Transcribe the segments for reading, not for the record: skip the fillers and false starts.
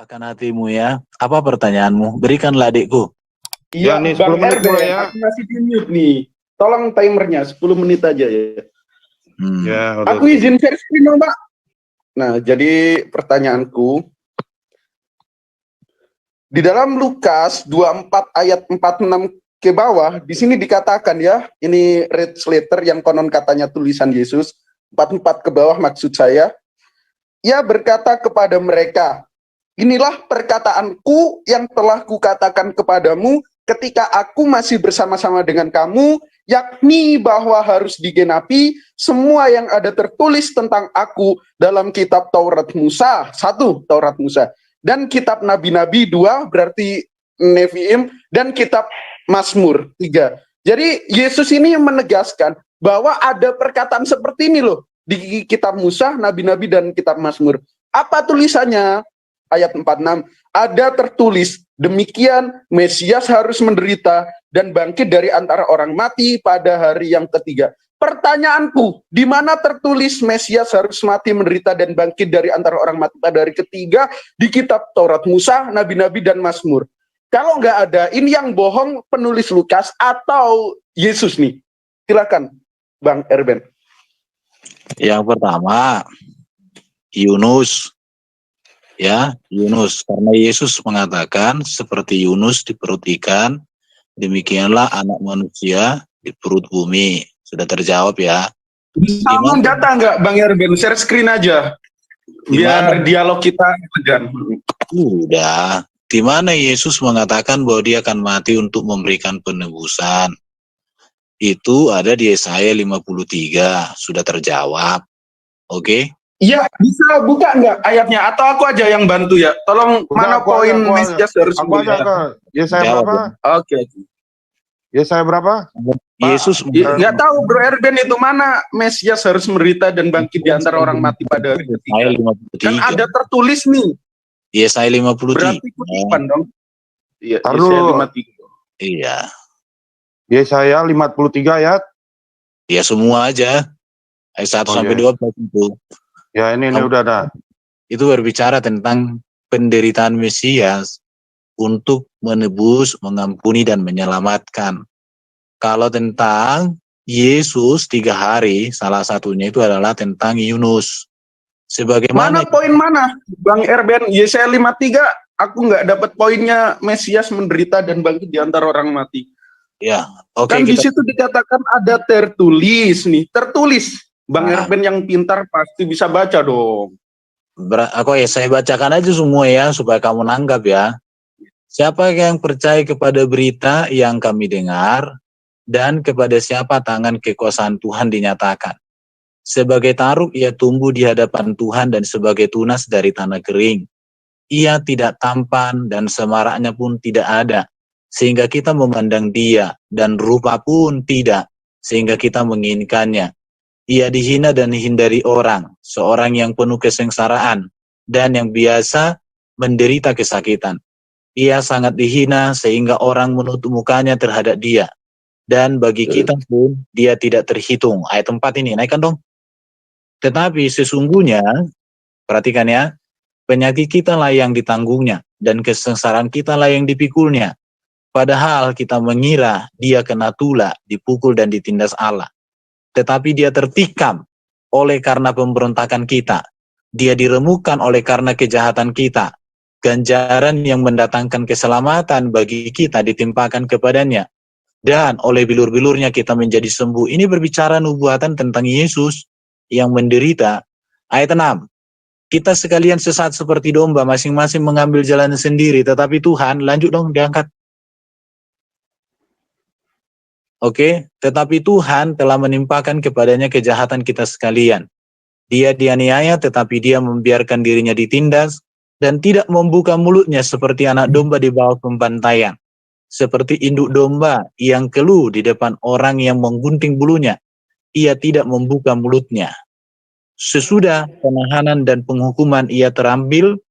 Lapangkan hatimu ya. Apa pertanyaanmu? Berikanlah adikku. Iya, nih, Bang 10 menit Erben, mulai ya. aku masih di mute nih. Tolong timernya 10 menit aja ya. Ya, Aku izin share screen dong, Pak. Nah, jadi pertanyaanku, di dalam Lukas 24 ayat 46 ke bawah, di sini dikatakan ya, ini red letter yang konon katanya tulisan Yesus, 44 ke bawah maksud saya. Ia berkata kepada mereka, inilah perkataanku yang telah kukatakan kepadamu ketika aku masih bersama-sama dengan kamu, yakni bahwa harus digenapi semua yang ada tertulis tentang aku dalam kitab Taurat Musa, 1 Taurat Musa, dan kitab Nabi-Nabi 2 berarti Neviim, dan kitab Mazmur 3. Jadi Yesus ini menegaskan bahwa ada perkataan seperti ini loh di kitab Musa, Nabi-Nabi, dan kitab Mazmur. Apa tulisannya? Ayat 46, ada tertulis, demikian Mesias harus menderita dan bangkit dari antara orang mati pada hari yang ketiga. Pertanyaanku, di mana tertulis Mesias harus mati, menderita, dan bangkit dari antara orang mati pada hari ketiga di kitab Taurat Musa, Nabi-Nabi, dan Mazmur? Kalau nggak ada, ini yang bohong penulis Lukas atau Yesus nih? Silakan, Bang Erben. Yang pertama, Yunus. Ya, Yunus. Karena Yesus mengatakan seperti Yunus di perut ikan, demikianlah anak manusia di perut bumi. Sudah terjawab ya. Bisa data nggak Bang Erben? Share screen aja. Biar dialog kita tegang. Udah. Di mana Yesus mengatakan bahwa dia akan mati untuk memberikan penebusan? Itu ada di Yesaya 53. Sudah terjawab. Oke? Iya, bisa buka nggak ayatnya? Atau aku aja yang bantu ya? Tolong, Udah, mana poin Mesias harus aku aja ke Yesaya berapa? Oke. Yesaya berapa? Yesus Nggak tahu Bro Erben itu mana Mesias harus menderita dan bangkit di antara orang mati pada hari ketiga. Kan ada tertulis nih. Yesaya 53. Berarti kutipan dong. Iya, Yesaya 53. Iya. Yesaya 53 ayat. Ya semua aja. Ayat 1 sampai 12 itu. Ya ini udah ada. Itu berbicara tentang penderitaan Mesias untuk menebus, mengampuni, dan menyelamatkan. Kalau tentang Yesus 3 hari, salah satunya itu adalah tentang Yunus. Sebagaimana mana poin mana? Bang Erben, Yesaya 53, aku nggak dapat poinnya Mesias menderita dan bangkit di antara orang mati. Ya, oke. Kan di situ dikatakan ada tertulis nih, tertulis. Bang Erben yang pintar pasti bisa baca dong. Saya bacakan aja semua ya, supaya kamu nanggap ya. Siapa yang percaya kepada berita yang kami dengar, dan kepada siapa tangan kekuasaan Tuhan dinyatakan. Sebagai taruk ia tumbuh di hadapan Tuhan dan sebagai tunas dari tanah kering. Ia tidak tampan dan semaraknya pun tidak ada, sehingga kita memandang dia, dan rupa pun tidak, sehingga kita menginginkannya. Ia dihina dan dihindari orang, seorang yang penuh kesengsaraan, dan yang biasa menderita kesakitan. Ia sangat dihina sehingga orang menutup mukanya terhadap dia. Dan bagi kita pun dia tidak terhitung. Ayat 4 ini, naikkan dong. Tetapi sesungguhnya, perhatikan ya, penyakit kita lah yang ditanggungnya, dan kesengsaraan kita lah yang dipikulnya. Padahal kita mengira dia kena tula, dipukul dan ditindas Allah. Tetapi dia tertikam oleh karena pemberontakan kita. Dia diremukkan oleh karena kejahatan kita. Ganjaran yang mendatangkan keselamatan bagi kita ditimpakan kepadanya. Dan oleh bilur-bilurnya kita menjadi sembuh. Ini berbicara nubuatan tentang Yesus yang menderita. Ayat 6. Kita sekalian sesat seperti domba, masing-masing mengambil jalan sendiri. Tetapi Tuhan, lanjut dong, diangkat. Oke, tetapi Tuhan telah menimpakan kepadanya kejahatan kita sekalian. Dia dianiaya, tetapi dia membiarkan dirinya ditindas, dan tidak membuka mulutnya seperti anak domba di bawah pembantaian. Seperti induk domba yang keluh di depan orang yang menggunting bulunya, ia tidak membuka mulutnya. Sesudah penahanan dan penghukuman ia terambil,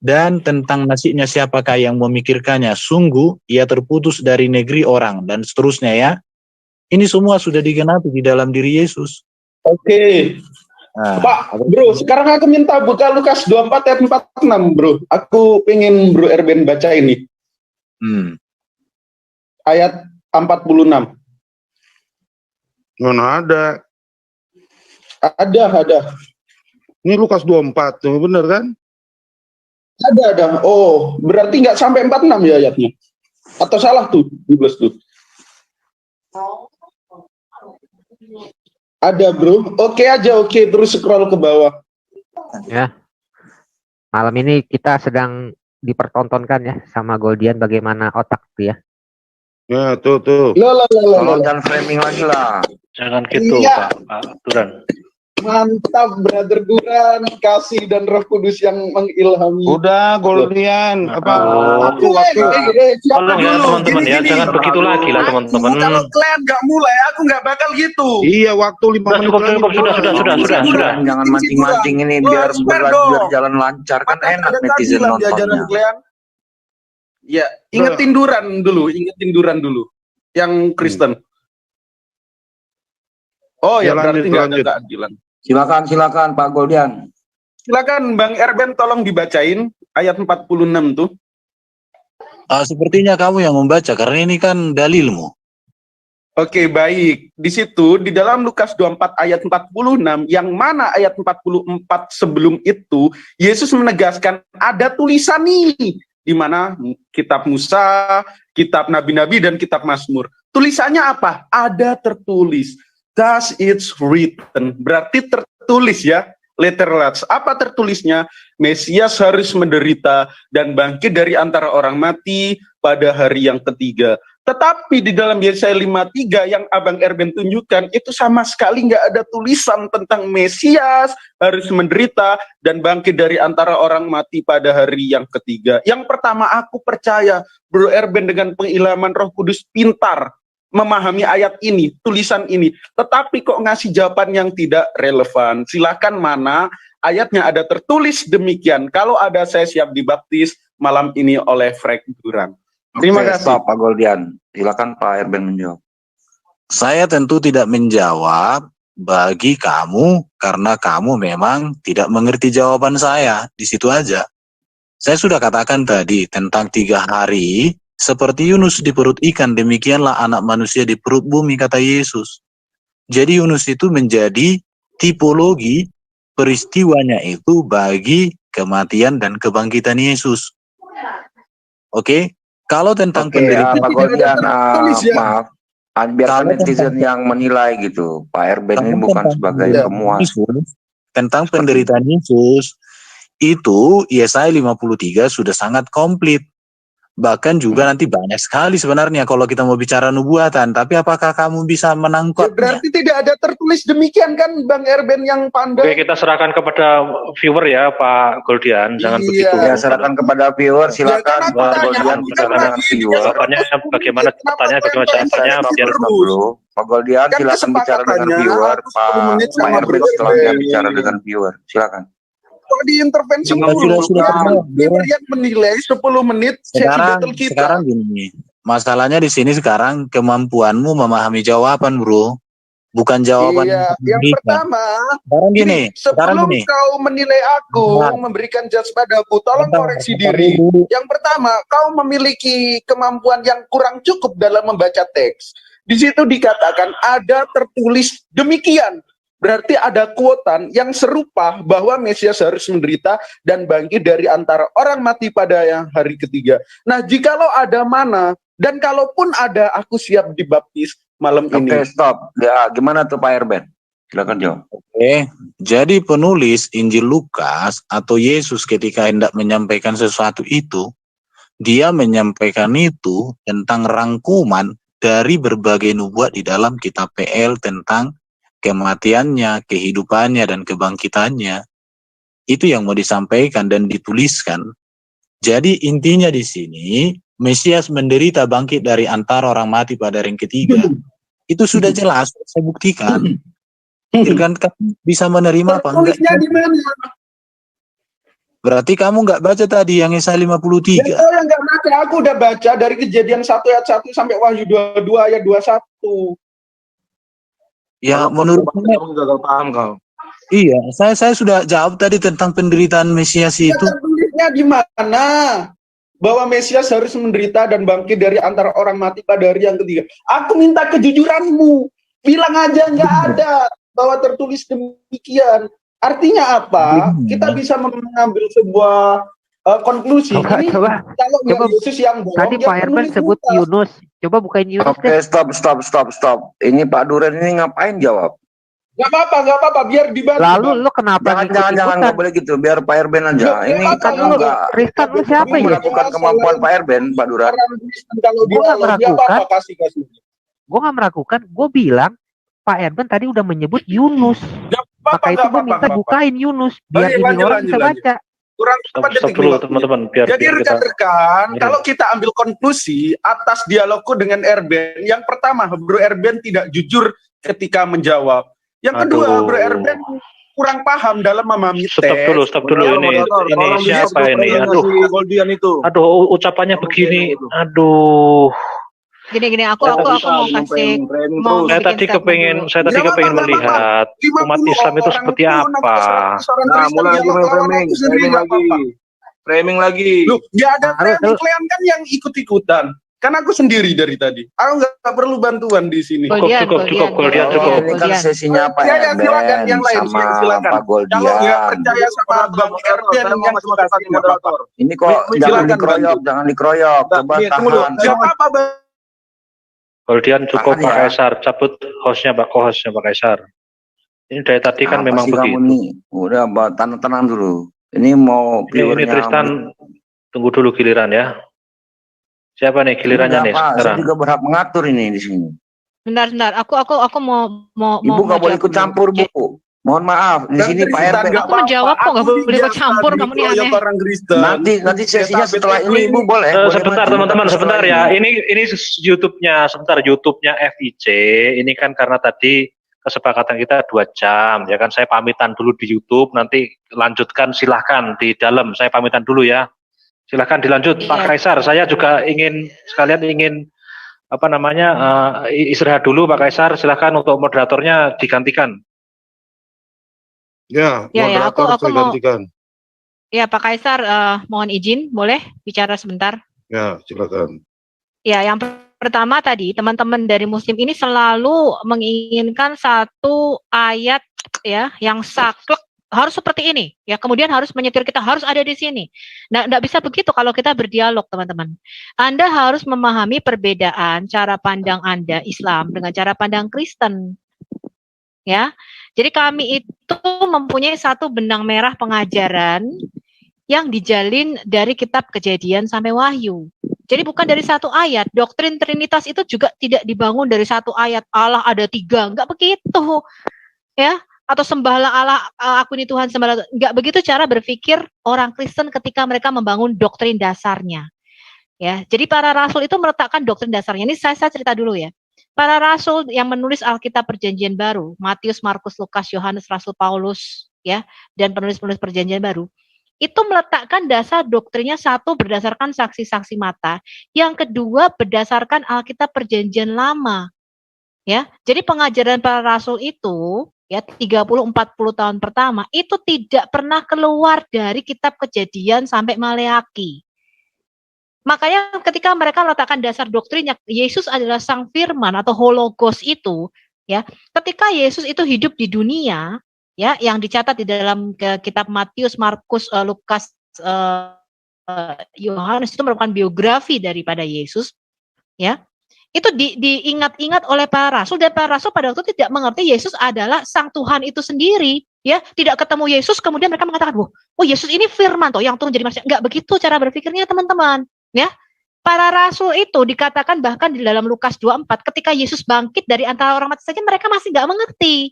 dan tentang nasibnya siapakah yang memikirkannya, sungguh ia terputus dari negeri orang, dan seterusnya ya. Ini semua sudah digenapi di dalam diri Yesus. Oke. Nah, Pak, bro, sekarang aku minta buka Lukas 24 ayat 46, bro. Aku pengen Bro Erben baca ini. Ayat 46. Mana ada? Ada. Ini Lukas 24, tuh bener kan? Ada. Oh, berarti nggak sampai 46 ya ayatnya? Atau salah tuh, 12 tuh. Ada, bro. Oke aja, oke. Terus scroll ke bawah. Ya, malam ini kita sedang dipertontonkan ya sama Goldian bagaimana otak tuh ya. Ya, tuh. Loh. Tolong jangan framing lagi lah. Jangan gitu, Iya. Pak Duran. Mantap, Brother Duran. Kasih dan Roh Kudus yang mengilhami. Udah, Goldian. Apa? Aku, siapa Tolong ya dulu? teman-teman ya, Gini. jangan begitu lagi lah teman-teman. Kalau kalian nggak mulai, aku nggak bakal gitu. Iya, waktu 5 menit Cukup, lagi. sudah. Jangan mancing-mancing ini biar jalan lancar kan enak netizen nontonnya. Kalian. Ya, ingetin Duran dulu. Yang Kristen. Oh ya, berarti nggak ada keadilan. Silakan Pak Goldian. Silakan Bang Erben tolong dibacain ayat 46 tuh. Sepertinya kamu yang membaca karena ini kan dalilmu. Oke, baik. Di situ di dalam Lukas 24 ayat 46 yang mana ayat 44 sebelum itu Yesus menegaskan ada tulisan nih di mana kitab Musa, kitab nabi-nabi dan kitab Mazmur. Tulisannya apa? Ada tertulis. Thus it's written. Berarti tertulis ya. Letterlets. Apa tertulisnya? Mesias harus menderita dan bangkit dari antara orang mati pada hari yang ketiga. Tetapi di dalam Yesaya 53 yang Abang Erben tunjukkan, itu sama sekali nggak ada tulisan tentang Mesias harus menderita dan bangkit dari antara orang mati pada hari yang ketiga. Yang pertama, aku percaya Bro Erben dengan pengilhaman Roh Kudus pintar memahami ayat ini, tulisan ini, tetapi kok ngasih jawaban yang tidak relevan. Silakan mana ayatnya ada tertulis demikian. Kalau ada saya siap dibaptis malam ini oleh Frank Duran. Terima kasih. Pak Goldian. Silakan Pak Erben menjawab. Saya tentu tidak menjawab bagi kamu karena kamu memang tidak mengerti jawaban saya. Di situ aja. Saya sudah katakan tadi tentang 3 hari. Seperti Yunus di perut ikan, demikianlah anak manusia di perut bumi, kata Yesus. Jadi Yunus itu menjadi tipologi peristiwanya itu bagi kematian dan kebangkitan Yesus. Oke? Kalau tentang penderitaan, Pak Goldian, ya. maaf. Biarkan netizen yang menilai gitu. Pak Erben ini bukan sebagai pemuas. Tentang penderitaan Yesus, itu Yesaya 53 sudah sangat komplit. Bahkan juga nanti banyak sekali sebenarnya kalau kita mau bicara nubuatan. Tapi apakah kamu bisa menangkapnya? Berarti tidak ada tertulis demikian kan Bang Erben yang pandai? Oke, kita serahkan kepada viewer ya Pak Goldian, jangan Iya. begitu. Ya, serahkan kepada viewer. Silakan Ya, kan Pak aku Goldian tanya, bersama kan dengan viewer. Jawabannya bagaimana jawabannya biar Dulu. Pak Goldian Kan silakan bicara dengan kesepakatannya, viewer. aku 10 menit Pak sama Erben Bro setelah dia Erben. bicara dengan viewer. Silakan. Kok diintervensi Sudah, dulu? sudah, Viewer yang menilai 10 menit sesi battle kita. Sekarang gini, masalahnya di sini sekarang kemampuanmu memahami jawaban, bro, bukan jawaban. Iya, yang pertama, Sekarang sebelum gini. kau menilai aku, Nah. memberikan judge padaku, tolong koreksi diri. Yang pertama, kau memiliki kemampuan yang kurang cukup dalam membaca teks. Di situ dikatakan ada tertulis demikian. Berarti ada quotan yang serupa bahwa Mesias harus menderita dan bangkit dari antara orang mati pada yang hari ketiga. Nah, jikalau ada mana, dan kalaupun ada, aku siap dibaptis malam ini. Oke, stop. Ya, gimana tuh Pak Erben? Silakan jawab. Oke, jadi penulis Injil Lukas atau Yesus ketika hendak menyampaikan sesuatu itu, dia menyampaikan itu tentang rangkuman dari berbagai nubuat di dalam kitab PL tentang kematiannya, kehidupannya, dan kebangkitannya. Itu yang mau disampaikan dan dituliskan. Jadi intinya di sini, Mesias menderita bangkit dari antara orang mati pada hari yang ketiga. Itu sudah jelas, saya buktikan. Kan kamu bisa menerima apa enggak? Tulisnya di mana? Berarti kamu nggak baca tadi yang Yesaya 53. Ya, yang nggak baca, aku udah baca dari Kejadian 1 ayat 1 sampai Wahyu 22 ayat 21. Ya menurut kamu gagal paham kau. Iya, saya sudah jawab tadi tentang penderitaan Mesias Ya, itu. tertulisnya di mana? Bahwa Mesias harus menderita dan bangkit dari antara orang mati pada hari yang ketiga. Aku minta kejujuranmu. Bilang aja nggak ada bahwa tertulis demikian. Artinya apa? Kita bisa mengambil sebuah konklusi. Ini kalau nggak coba. Yesus yang bohong, Tadi ya Pak Herben penulis sebut Lukas. Yunus. Coba bukain Yunus Oke, deh. stop. Ini Pak Duren ini ngapain jawab? Nggak apa-apa, biar dibantu. Lalu Bang. lu kenapa Jangan, nggak boleh gitu. Biar Pak Erben aja. Nggak Ini apa-apa, kan nggak nggak apa-apa. Kristen lu siapa nggak ya? meragukan kemampuan Pak Erben, Pak Duran. Orang Kristen kalau Gua nggak dialog, ya meragukan. apa-apa, kasih. Gue nggak meragukan. Gue bilang Pak Herben tadi udah menyebut Yunus. Maka itu gue minta bukain Yunus biar Oke, ini lanjut, orang bisa baca. Kurang Stop 4 detik dulu nih, Pak. teman-teman biar Jadi kita rekan-rekan, Iya. kalau kita ambil konklusi atas dialogku dengan Erben, yang pertama, Bro Erben tidak jujur ketika menjawab. Yang kedua, Aduh. Bro Erben kurang paham dalam memahami teks. Stop dulu ini siapa ini? Aduh ucapannya begini. Aduh. Gini, aku mau kasih Saya tadi kepengen melihat umat Islam itu seperti apa. Nah, mulai Framing lagi. Loh, nggak ada kalian kan yang ikut-ikutan. Kan aku sendiri dari tadi. Aku nggak perlu bantuan di sini. Cukup, Goldian, cukup. Ini kan sesinya Pak Ya, silakan, Erben yang lain, sama silakan. Pak Kalau nggak Goldian. percaya sama Bang Erben yang suka kasih moderator. Ini kok jangan dikeroyok. Coba tahan. Siapa apa, Bang? Goldian cukup Tahan Pak ya. Kaisar, cabut hostnya Pak Kaisar. Ini dari tadi kan Apa memang sih kamu begitu. nih? Udah, tenang dulu. Ini mau Ini viewernya. Tristan tunggu dulu giliran ya. Siapa nih gilirannya nih Saya sekarang? juga berhak mengatur ini di sini. Bentar. Aku mau Ibu nggak boleh ikut campur, Bu. Mohon maaf, di sini Pak Erben. Aku menjawab kok, nggak boleh ikut campur, kamu nih aneh. Nanti sesinya setelah ini Ibu boleh. Sebentar maju. teman-teman, Tapi sebentar setelah ya. Ini YouTube-nya FIC. Ini kan karena tadi kesepakatan kita 2 jam, ya kan. Saya pamitan dulu di YouTube, nanti lanjutkan silahkan di dalam. Saya pamitan dulu ya. Silahkan dilanjut Pak Kaisar. Saya juga ingin istirahat dulu Pak Kaisar. Silahkan untuk moderatornya digantikan. Ya, moderator aku saya mau. gantikan. Ya, Pak Kaisar, mohon izin, boleh bicara sebentar? Ya, silakan. Ya, yang pertama tadi, teman-teman dari Muslim ini selalu menginginkan satu ayat ya yang saklek harus seperti ini. Ya, kemudian harus menyetir kita harus ada di sini. Nah, enggak bisa begitu kalau kita berdialog, teman-teman. Anda harus memahami perbedaan cara pandang Anda Islam dengan cara pandang Kristen. Ya. Jadi kami itu mempunyai satu benang merah pengajaran yang dijalin dari kitab Kejadian sampai Wahyu. Jadi bukan dari satu ayat. Doktrin Trinitas itu juga tidak dibangun dari satu ayat. Allah ada 3, enggak begitu. Ya, atau sembahlah Allah, aku ini Tuhan, sembahlah. Enggak begitu cara berpikir orang Kristen ketika mereka membangun doktrin dasarnya. Ya, jadi para rasul itu meletakkan doktrin dasarnya. Ini saya cerita dulu ya. Para rasul yang menulis Alkitab Perjanjian Baru, Matius, Markus, Lukas, Yohanes, Rasul Paulus, ya, dan penulis-penulis Perjanjian Baru, itu meletakkan dasar doktrinnya, satu berdasarkan saksi-saksi mata, yang kedua berdasarkan Alkitab Perjanjian Lama. Ya, jadi pengajaran para rasul itu, ya, 30-40 tahun pertama itu tidak pernah keluar dari kitab Kejadian sampai Maleaki. Makanya ketika mereka meletakkan dasar doktrinnya Yesus adalah sang firman atau hologos itu, ya, ketika Yesus itu hidup di dunia, ya, yang dicatat di dalam kitab Matius, Markus, Lukas, Yohanes itu merupakan biografi daripada Yesus, ya. Itu diingat-ingat oleh para rasul, dan para rasul pada waktu itu tidak mengerti Yesus adalah sang Tuhan itu sendiri, ya. Tidak ketemu Yesus kemudian mereka mengatakan, "Oh, Yesus ini firman toh yang turun jadi manusia." Enggak begitu cara berpikirnya, teman-teman. Ya, para rasul itu dikatakan bahkan di dalam Lukas 24 ketika Yesus bangkit dari antara orang mati saja mereka masih nggak mengerti.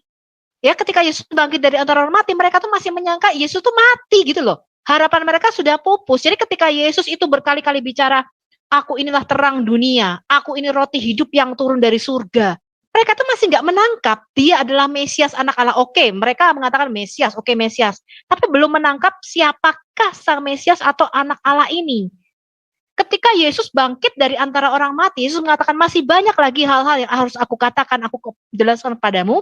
Ya, ketika Yesus bangkit dari antara orang mati mereka tuh masih menyangka Yesus tuh mati gitu loh. Harapan mereka sudah pupus. Jadi ketika Yesus itu berkali-kali bicara, "Aku inilah terang dunia, aku ini roti hidup yang turun dari surga." Mereka tuh masih nggak menangkap dia adalah Mesias, anak Allah. Oke, mereka mengatakan Mesias, oke Mesias, tapi belum menangkap siapakah sang Mesias atau anak Allah ini. Ketika Yesus bangkit dari antara orang mati, Yesus mengatakan masih banyak lagi hal-hal yang harus aku katakan, aku jelaskan padamu.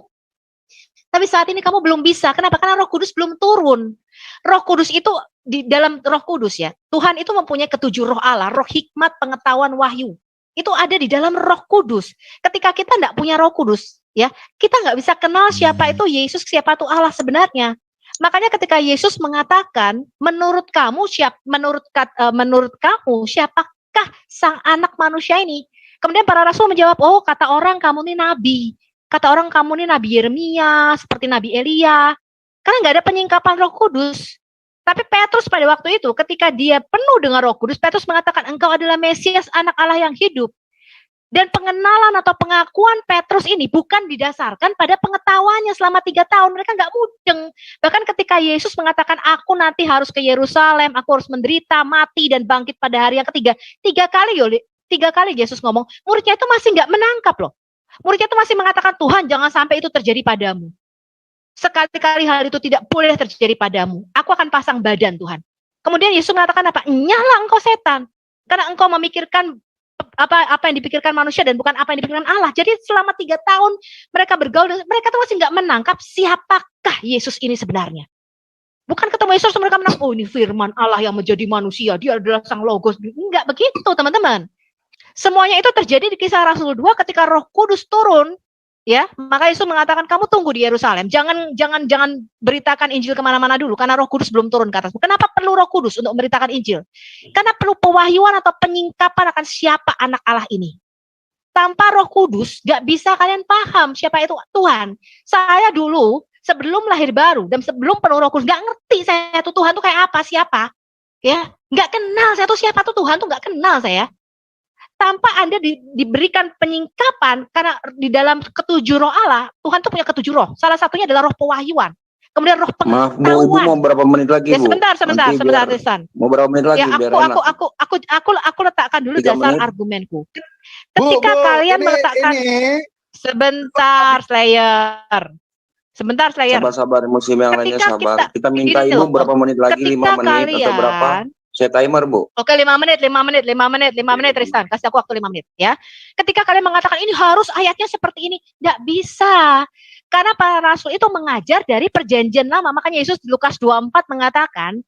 Tapi saat ini kamu belum bisa. Kenapa? Karena Roh Kudus belum turun. Roh Kudus itu di dalam Roh Kudus ya. Tuhan itu mempunyai ketujuh roh Allah, roh hikmat, pengetahuan, wahyu. Itu ada di dalam Roh Kudus. Ketika kita tidak punya Roh Kudus, ya, kita nggak bisa kenal siapa itu Yesus, siapa itu Allah sebenarnya. Makanya ketika Yesus mengatakan, menurut kamu siapakah sang anak manusia ini? Kemudian para rasul menjawab, oh kata orang kamu ini nabi. Kata orang kamu ini Nabi Yeremia, seperti Nabi Elia. Karena nggak ada penyingkapan Roh Kudus. Tapi Petrus pada waktu itu, ketika dia penuh dengan Roh Kudus, Petrus mengatakan, engkau adalah Mesias, anak Allah yang hidup. Dan pengenalan atau pengakuan Petrus ini bukan didasarkan pada pengetahuannya selama 3 tahun. Mereka nggak mudeng. Bahkan ketika Yesus mengatakan, aku nanti harus ke Yerusalem, aku harus menderita, mati, dan bangkit pada hari yang ketiga. 3 kali Yesus ngomong, muridnya itu masih nggak menangkap loh. Muridnya itu masih mengatakan, Tuhan jangan sampai itu terjadi padamu. Sekali-kali hal itu tidak boleh terjadi padamu. Aku akan pasang badan Tuhan. Kemudian Yesus mengatakan apa? Nyala engkau setan. Karena engkau memikirkan apa yang dipikirkan manusia dan bukan apa yang dipikirkan Allah. Jadi selama 3 tahun mereka bergaul, mereka tuh masih nggak menangkap siapakah Yesus ini sebenarnya. Bukan ketemu Yesus mereka menang, oh ini firman Allah yang menjadi manusia, dia adalah sang logos. Enggak begitu teman-teman. Semuanya itu terjadi di Kisah Rasul 2 ketika Roh Kudus turun, ya. Maka Yesus mengatakan kamu tunggu di Yerusalem, jangan beritakan Injil kemana-mana dulu, karena Roh Kudus belum turun ke atasmu. Kenapa perlu Roh Kudus untuk memberitakan Injil? Karena perlu pewahyuan atau penyingkapan akan siapa anak Allah ini. Tanpa Roh Kudus, gak bisa kalian paham siapa itu Tuhan. Saya dulu sebelum lahir baru dan sebelum penuh Roh Kudus, gak ngerti saya tuh Tuhan tuh kayak apa, siapa, ya, gak kenal saya tuh siapa tuh Tuhan tuh gak kenal saya. Tanpa Anda diberikan penyingkapan, karena di dalam ketujuh roh Allah, Tuhan tuh punya ketujuh roh. Salah satunya adalah roh pewahyuan. Kemudian roh Maaf Bu, pengetahuan. Ibu mau berapa menit lagi Ya Bu? sebentar, Nanti Tristan. Mau berapa menit lagi? Ya biar enak. aku letakkan dulu 3 dasar menit. argumenku. Ketika kalian meletakkan sebentar, Slayer. Sabar musim yang lainnya Ketika sabar. Kita minta gini Ibu loh, berapa menit lagi, 5 ketika menit atau berapa? Saya timer Bu. Oke, 5 menit, Tristan. Kasih aku waktu 5 menit, ya. Ketika kalian mengatakan ini harus ayatnya seperti ini, tidak bisa. Karena para rasul itu mengajar dari perjanjian lama. Makanya Yesus di Lukas 24 mengatakan,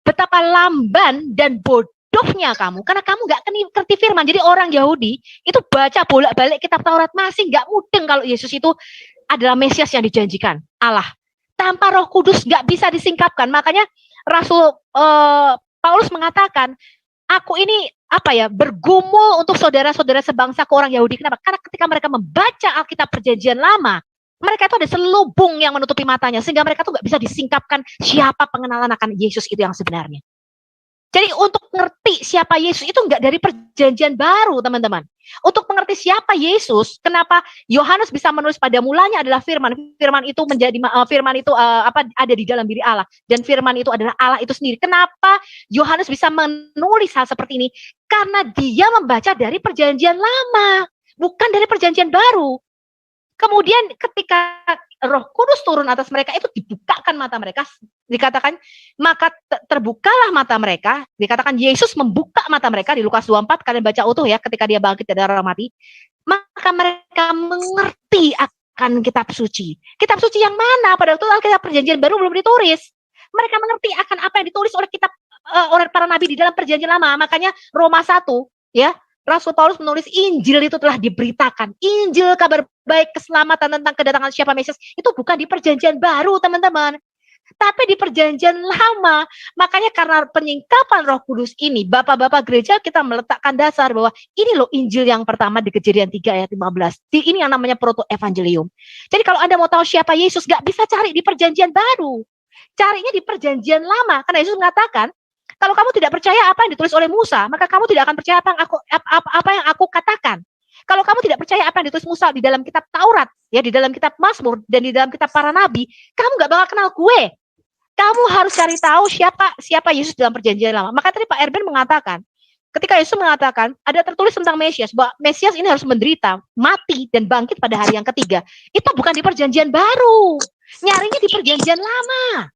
betapa lamban dan bodohnya kamu, karena kamu nggak ngerti firman. Jadi orang Yahudi itu baca bolak-balik kitab Taurat, masih nggak mudeng kalau Yesus itu adalah Mesias yang dijanjikan Allah. Tanpa Roh Kudus nggak bisa disingkapkan. Makanya Rasul Paulus mengatakan, aku ini bergumul untuk saudara-saudara sebangsa ke orang Yahudi. Kenapa? Karena ketika mereka membaca Alkitab Perjanjian Lama, mereka itu ada selubung yang menutupi matanya, sehingga mereka tuh nggak bisa disingkapkan siapa pengenalan akan Yesus itu yang sebenarnya. Jadi untuk mengerti siapa Yesus itu nggak dari Perjanjian Baru, teman-teman. Untuk mengerti siapa Yesus, kenapa Yohanes bisa menulis pada mulanya adalah firman. Firman itu ada di dalam diri Allah, dan firman itu adalah Allah itu sendiri. Kenapa Yohanes bisa menulis hal seperti ini? Karena dia membaca dari Perjanjian Lama, bukan dari Perjanjian Baru. Kemudian ketika Roh Kudus turun atas mereka, itu dibukakan mata mereka, dikatakan maka terbukalah mata mereka, dikatakan Yesus membuka mata mereka di Lukas 24, kalian baca utuh ya, ketika dia bangkit dari orang mati, maka mereka mengerti akan kitab suci. Kitab suci yang mana? Pada waktu Alkitab Perjanjian Baru belum ditulis. Mereka mengerti akan apa yang ditulis oleh oleh para nabi di dalam Perjanjian Lama. Makanya Roma 1 ya, Rasul Paulus menulis Injil itu telah diberitakan. Injil kabar baik keselamatan tentang kedatangan siapa Mesias itu bukan di Perjanjian Baru, teman-teman, tapi di Perjanjian Lama. Makanya karena penyingkapan Roh Kudus ini, bapak-bapak gereja kita meletakkan dasar bahwa ini loh Injil yang pertama di Kejadian 3 ayat 15. Ini yang namanya proto-evangelium. Jadi kalau Anda mau tahu siapa Yesus, gak bisa cari di Perjanjian Baru. Carinya di Perjanjian Lama. Karena Yesus mengatakan, kalau kamu tidak percaya apa yang ditulis oleh Musa, maka kamu tidak akan percaya apa yang aku katakan. Kalau kamu tidak percaya apa yang ditulis Musa di dalam kitab Taurat, ya, di dalam kitab Mazmur, dan di dalam kitab para nabi, kamu gak bakal kenal gue. Kamu harus cari tahu siapa Yesus dalam Perjanjian Lama. Maka tadi Pak Erben mengatakan, ketika Yesus mengatakan, ada tertulis tentang Mesias, bahwa Mesias ini harus menderita, mati, dan bangkit pada hari yang ketiga. Itu bukan di Perjanjian Baru. Nyarinya di Perjanjian Lama.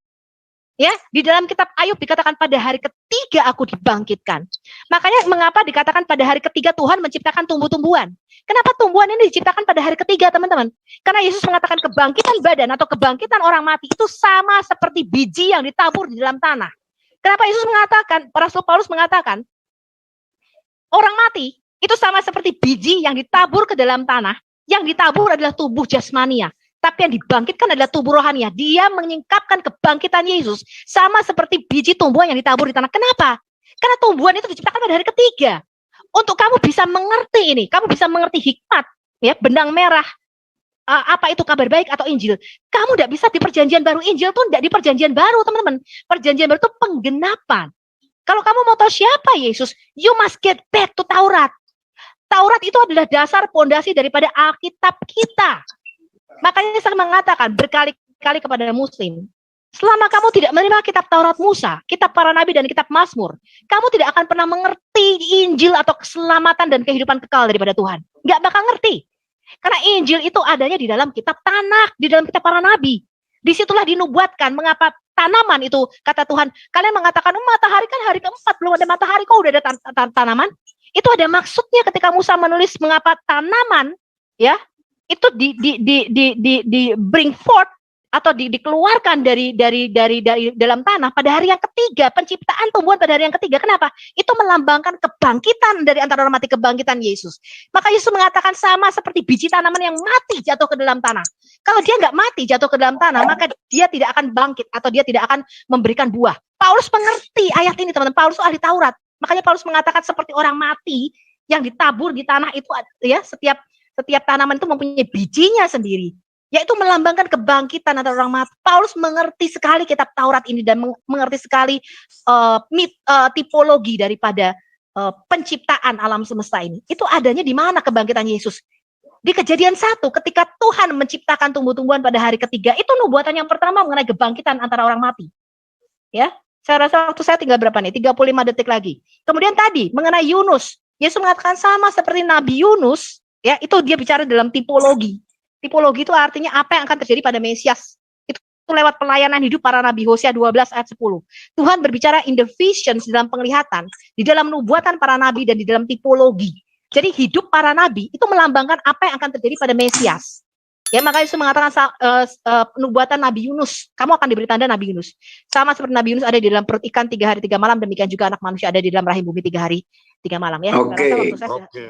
Ya, di dalam kitab Ayub dikatakan pada hari ketiga aku dibangkitkan. Makanya mengapa dikatakan pada hari ketiga Tuhan menciptakan tumbuh-tumbuhan? Kenapa tumbuhan ini diciptakan pada hari ketiga, teman-teman? Karena Yesus mengatakan kebangkitan badan atau kebangkitan orang mati itu sama seperti biji yang ditabur di dalam tanah. Kenapa Yesus mengatakan, Rasul Paulus mengatakan, orang mati itu sama seperti biji yang ditabur ke dalam tanah. Yang ditabur adalah tubuh jasmania. Tapi yang dibangkitkan adalah tubuh rohania. Dia menyingkapkan kebangkitan Yesus sama seperti biji tumbuhan yang ditabur di tanah. Kenapa? Karena tumbuhan itu diciptakan pada hari ketiga. Untuk kamu bisa mengerti ini, kamu bisa mengerti hikmat, ya, benang merah, apa itu kabar baik atau Injil. Kamu tidak bisa di perjanjian baru. Injil tuh tidak di perjanjian baru, teman-teman. Perjanjian baru itu penggenapan. Kalau kamu mau tahu siapa Yesus, you must get back to Taurat. Taurat itu adalah dasar pondasi daripada Alkitab kita. Makanya saya mengatakan berkali-kali kepada Muslim, selama kamu tidak menerima kitab Taurat Musa, kitab para nabi dan kitab Mazmur, kamu tidak akan pernah mengerti Injil atau keselamatan dan kehidupan kekal daripada Tuhan. Nggak bakal ngerti. Karena Injil itu adanya di dalam kitab Tanakh, di dalam kitab para nabi. Disitulah dinubuatkan mengapa tanaman itu, kata Tuhan, kalian mengatakan matahari kan hari keempat, belum ada matahari, kok udah ada tanaman? Itu ada maksudnya ketika Musa menulis mengapa tanaman, ya, itu di bring forth atau dikeluarkan dari dalam tanah pada hari yang ketiga, penciptaan tumbuhan pada hari yang ketiga. Kenapa? Itu melambangkan kebangkitan dari antara orang mati, kebangkitan Yesus. Maka Yesus mengatakan sama seperti biji tanaman yang mati jatuh ke dalam tanah. Kalau dia nggak mati jatuh ke dalam tanah, maka dia tidak akan bangkit atau dia tidak akan memberikan buah. Paulus mengerti ayat ini, teman-teman. Paulus ahli Taurat. Makanya Paulus mengatakan seperti orang mati yang ditabur di tanah itu, ya, setiap tanaman itu mempunyai bijinya sendiri, yaitu melambangkan kebangkitan antara orang mati. Paulus mengerti sekali kitab Taurat ini dan mengerti sekali tipologi daripada penciptaan alam semesta ini. Itu adanya di mana kebangkitan Yesus? Di Kejadian 1, ketika Tuhan menciptakan tumbuh-tumbuhan pada hari ketiga, itu nubuatan yang pertama mengenai kebangkitan antara orang mati. Ya, saya rasa waktu saya tinggal berapa nih? 35 detik lagi. Kemudian tadi mengenai Yunus, Yesus mengatakan sama seperti Nabi Yunus. Ya, itu dia bicara dalam tipologi. Tipologi itu artinya apa yang akan terjadi pada Mesias. Itu lewat pelayanan hidup para nabi, Hosea 12 ayat 10. Tuhan berbicara in the visions, dalam penglihatan, di dalam nubuatan para nabi dan di dalam tipologi. Jadi hidup para nabi itu melambangkan apa yang akan terjadi pada Mesias. Ya, makanya Yesus mengatakan nubuatan Nabi Yunus, kamu akan diberi tanda Nabi Yunus. Sama seperti Nabi Yunus ada di dalam perut ikan 3 hari 3 malam, demikian juga anak manusia ada di dalam rahim bumi 3 hari 3 malam. Ya. Oke. Oke.